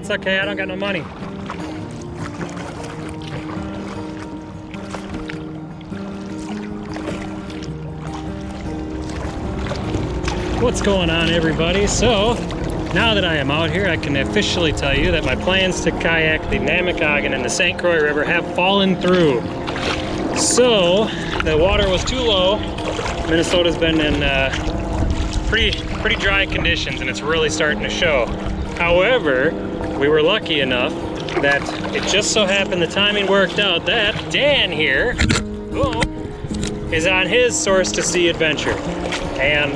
That's okay, I don't got no money. What's going on, everybody? So, now that I am out here, I can officially tell you that my plans to kayak the Namekagon and the St. Croix River have fallen through. So, the water was too low. Minnesota's been in pretty dry conditions, and it's really starting to show. However, we were lucky enough that it just so happened the timing worked out that Dan here, boom, is on his source to sea adventure. And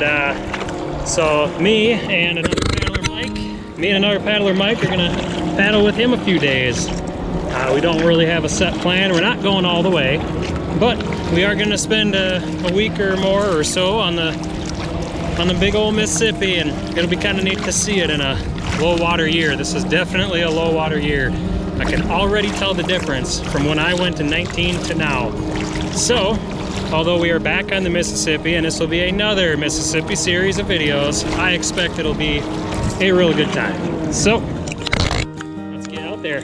so me and another paddler Mike are gonna paddle with him a few days. We don't really have a set plan. We're not going all the way, but we are gonna spend a week or more or so on the big old Mississippi, and it'll be kind of neat to see it in a low water year. This is definitely a low water year. I can already tell the difference from when I went in 19 to now. So, although we are back on the Mississippi, and this will be another Mississippi series of videos, I expect it'll be a real good time. So, let's get out there.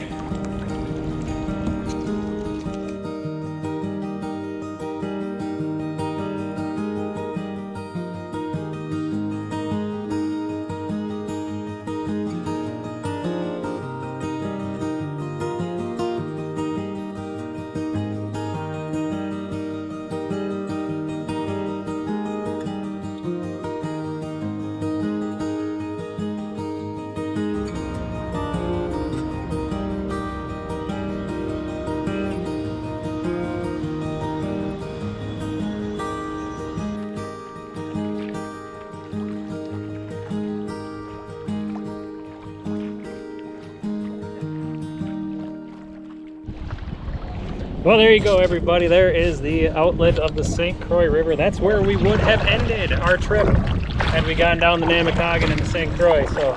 Well, there you go, everybody. There is the outlet of the St. Croix River. That's where we would have ended our trip had we gone down the Namekagon and the St. Croix. So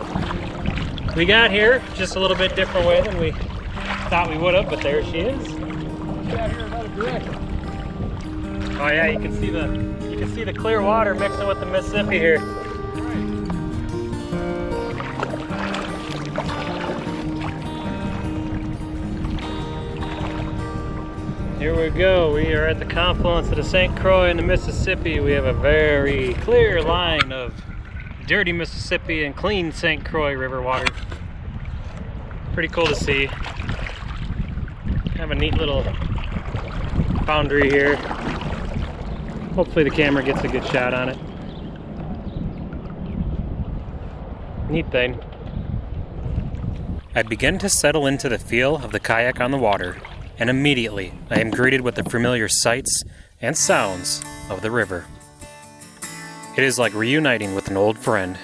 we got here just a little bit different way than we thought we would have, but there she is. Got here another direction. Oh yeah, you can see the clear water mixing with the Mississippi here. Here we go. We are at the confluence of the St. Croix and the Mississippi. We have a very clear line of dirty Mississippi and clean St. Croix River water. Pretty cool to see. Have a neat little boundary here. Hopefully the camera gets a good shot on it. Neat thing. I begin to settle into the feel of the kayak on the water, and immediately I am greeted with the familiar sights and sounds of the river. It is like reuniting with an old friend.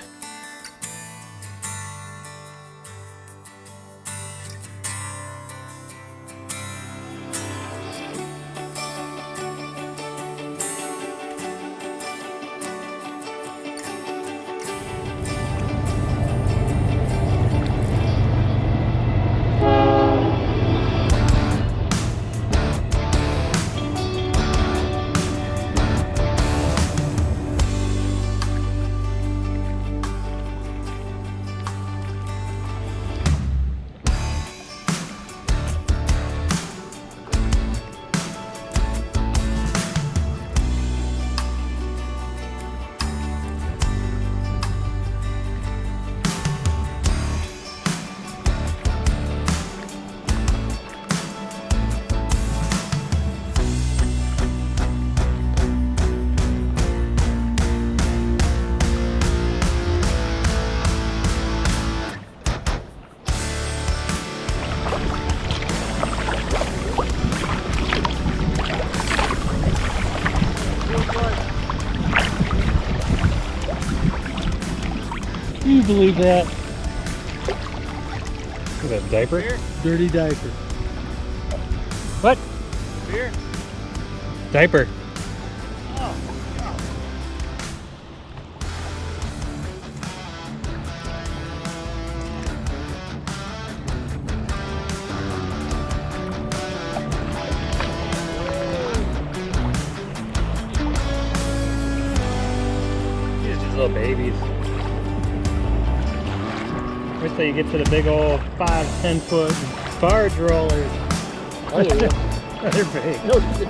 Can you believe that? Is that a diaper? Beer? Dirty diaper. What? Beer? Diaper. Oh, God. These are just little babies. Where's till you get to the big old 5-10 foot barge rollers. Oh, yeah. They're big. No shit.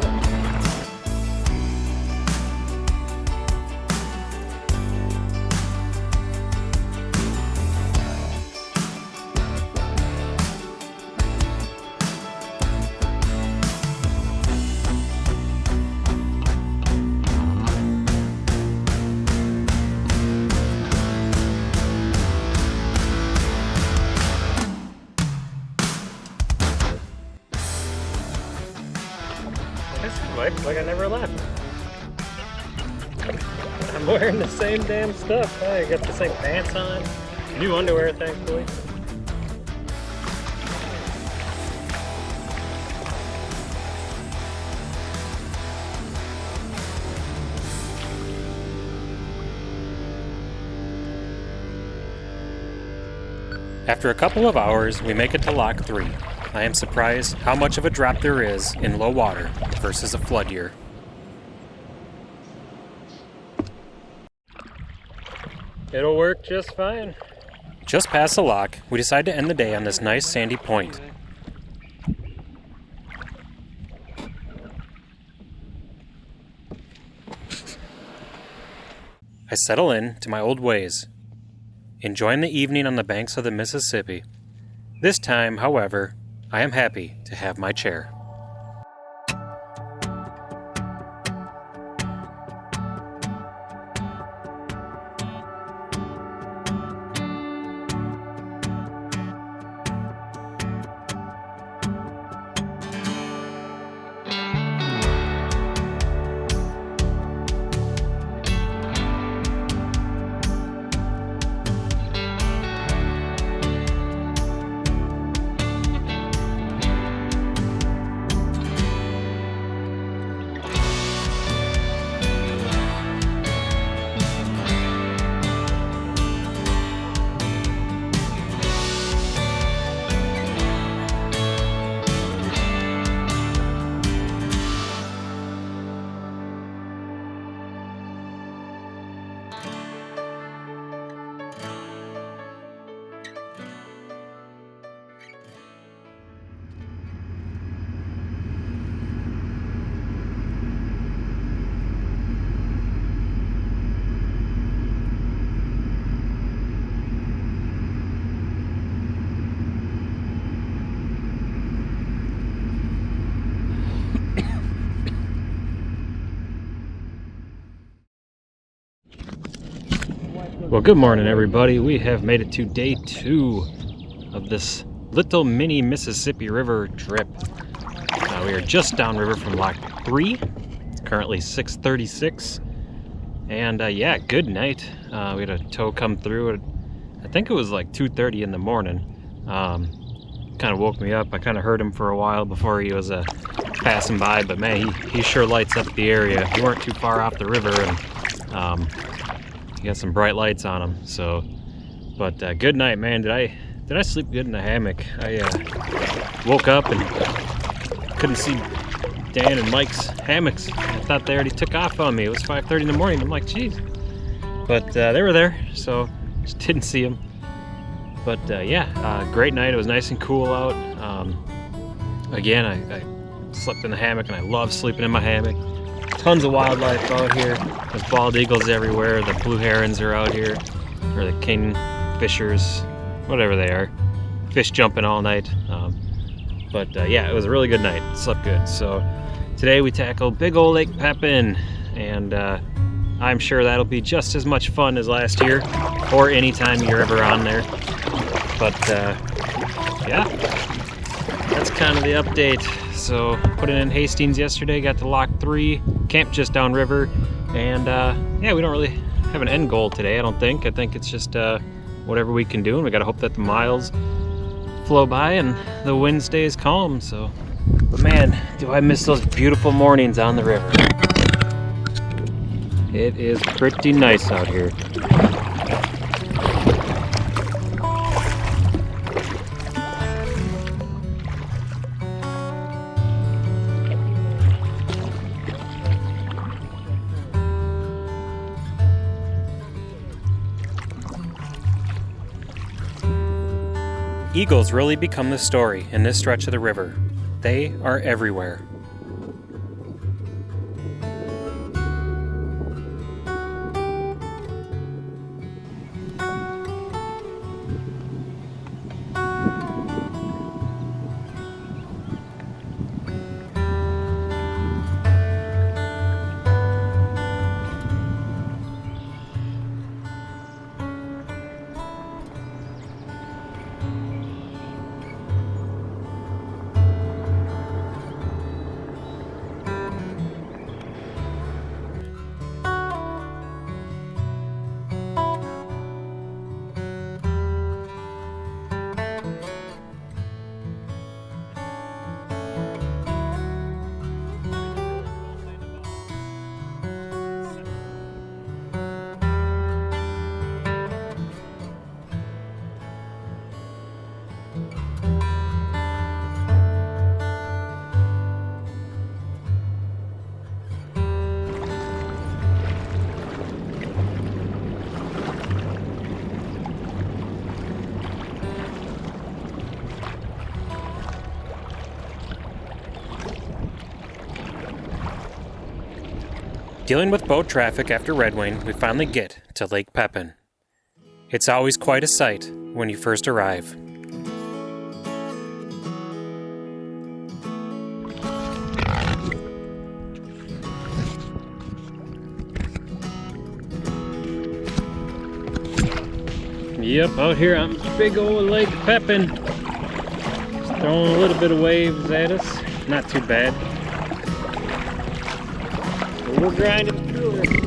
Like I never left. I'm wearing the same damn stuff. I got the same pants on. New underwear, thankfully. After a couple of hours, we make it to Lock 3. I am surprised how much of a drop there is in low water versus a flood year. It'll work just fine. Just past the lock, we decide to end the day on this nice sandy point. I settle in to my old ways, enjoying the evening on the banks of the Mississippi. This time, however, I am happy to have my chair. Well, good morning, everybody. We have made it to day 2 of this little mini Mississippi River trip. We are just downriver from Lock 3. It's currently 6:36. And yeah, good night. We had a tow come through at, I think it was like 2:30 in the morning. Kind of woke me up. I kind of heard him for a while before he was passing by, but man, he sure lights up the area. We weren't too far off the river, and he got some bright lights on him. So, but good night, man. Did I sleep good in the hammock? I woke up and couldn't see Dan and Mike's hammocks. I thought they already took off on me. It was 5:30 in the morning. I'm like, geez. But they were there, so just didn't see them. But yeah, great night. It was nice and cool out. Again, I slept in the hammock, and I love sleeping in my hammock. Tons of wildlife out here. There's bald eagles everywhere. The blue herons are out here, or the kingfishers, whatever they are. Fish jumping all night. But yeah, it was a really good night. Slept good. So today we tackled big old Lake Pepin, and I'm sure that'll be just as much fun as last year, or anytime you're ever on there. But yeah, that's kind of the update. So put it in Hastings yesterday, got to Lock 3, camped just downriver, and yeah, we don't really have an end goal today, I don't think. I think it's just whatever we can do, and we gotta hope that the miles flow by and the wind stays calm. So, but man, do I miss those beautiful mornings on the river. It is pretty nice out here. eagles really become the story in this stretch of the river. They are everywhere. Dealing with boat traffic after redwing, we finally get to Lake Pepin. It's always quite a sight when you first arrive. Yep, out here on big old Lake Pepin. Just throwing a little bit of waves at us. Not too bad. We're grinding through it.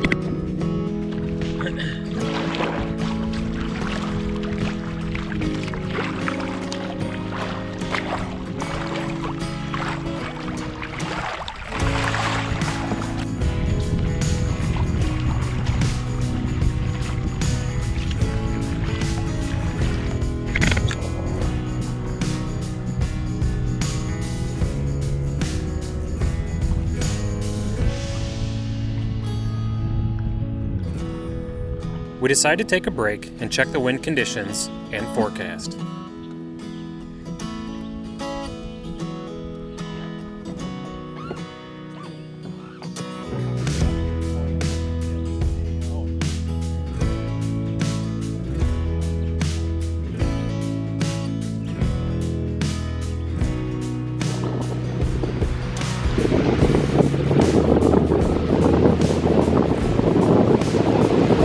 We decide to take a break and check the wind conditions and forecast.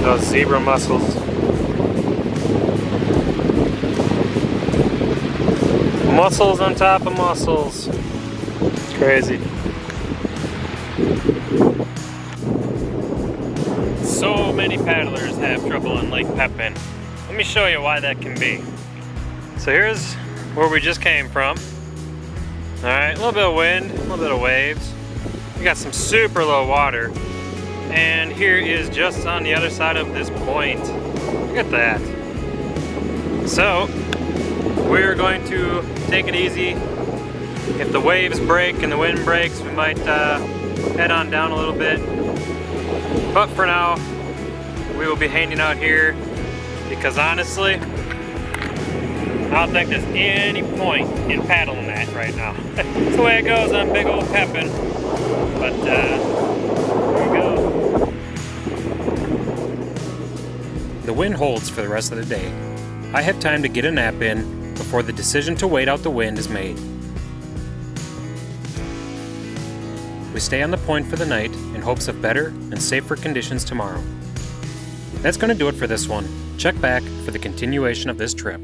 Those zebra mussels. Mussels on top of mussels. It's crazy. So many paddlers have trouble in Lake Pepin. Let me show you why that can be. So here's where we just came from. Alright, a little bit of wind, a little bit of waves. We got some super low water. And here is just on the other side of this point. Look at that. So, we're going to take it easy. If the waves break and the wind breaks, we might head on down a little bit. But for now, we will be hanging out here because honestly, I don't think there's any point in paddling that right now. That's the way it goes on big old Pepin. But here we go. The wind holds for the rest of the day. I have time to get a nap in before the decision to wait out the wind is made. We stay on the point for the night in hopes of better and safer conditions tomorrow. That's going to do it for this one. Check back for the continuation of this trip.